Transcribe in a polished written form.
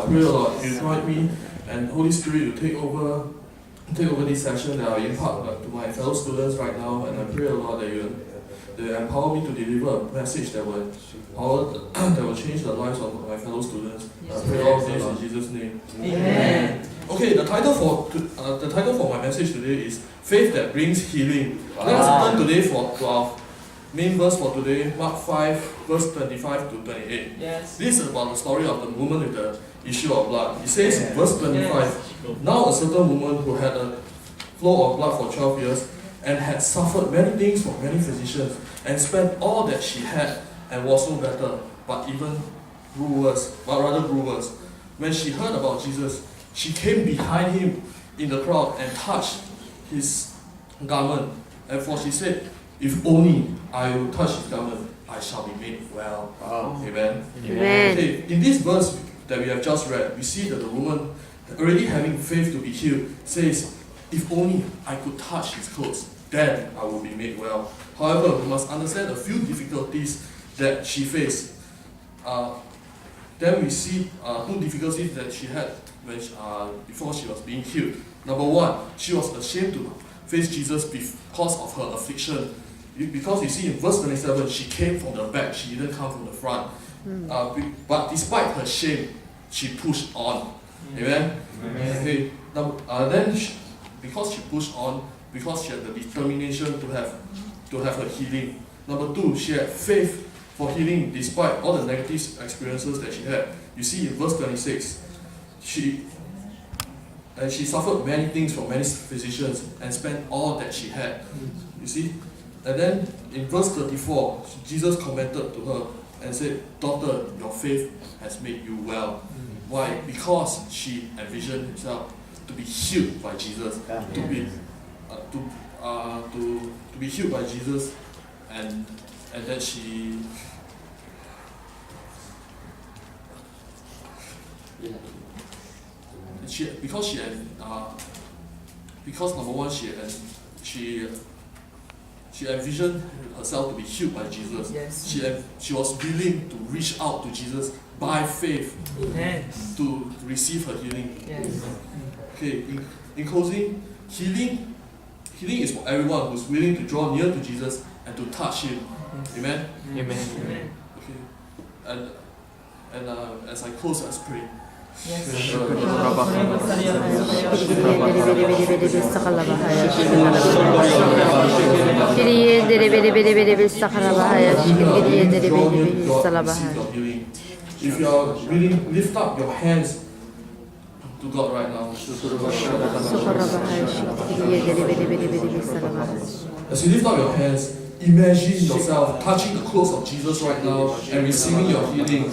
I'll pray a lot. You invite me, and Holy Spirit, you take over this session that I impart to my fellow students right now, and I pray a lot that you empower me to deliver a message that will change the lives of my fellow students. I pray all this in Jesus' name. Amen. Okay, the title for my message today is Faith That Brings Healing. Let us turn today to our main verse for today, Mark 5, verse 25 to 28. Yes. This is about the story of the woman with the issue of blood. It says in verse 25, Now a certain woman who had a flow of blood for 12 years and had suffered many things from many physicians and spent all that she had and was no better, but grew worse. When she heard about Jesus, she came behind him in the crowd and touched his garment. And for she said, if only I will touch his garment, I shall be made well. Amen. Amen. Okay, in this verse that we have just read, we see that the woman, already having faith to be healed, says, if only I could touch his clothes, then I will be made well. However, we must understand a few difficulties that she faced. Then we see two difficulties that she had before she was being healed. Number one, she was ashamed to face Jesus because of her affliction. Because you see in verse 27, she came from the back, she didn't come from the front. But despite her shame, she pushed on. Amen? Okay. Then because she pushed on, because she had the determination to have her healing. Number two, she had faith for healing despite all the negative experiences that she had. You see in verse 26, she suffered many things from many physicians and spent all that she had. You see? And then in verse 34, Jesus commented to her and said, Daughter, your faith has made you well. Why? Because she envisioned herself to be healed by Jesus, to be healed by Jesus, and that because number one, she envisioned herself to be healed by Jesus. Yes. She was willing to reach out to Jesus by faith to receive her healing. Yes. Okay, in closing, healing is for everyone who's willing to draw near to Jesus and to touch him. Amen? Amen. Okay. And as I close, let's pray. Yes. If you are willing, lift up your hands to God right now. As you lift up your hands, imagine yourself touching the clothes of Jesus right now and receiving your healing.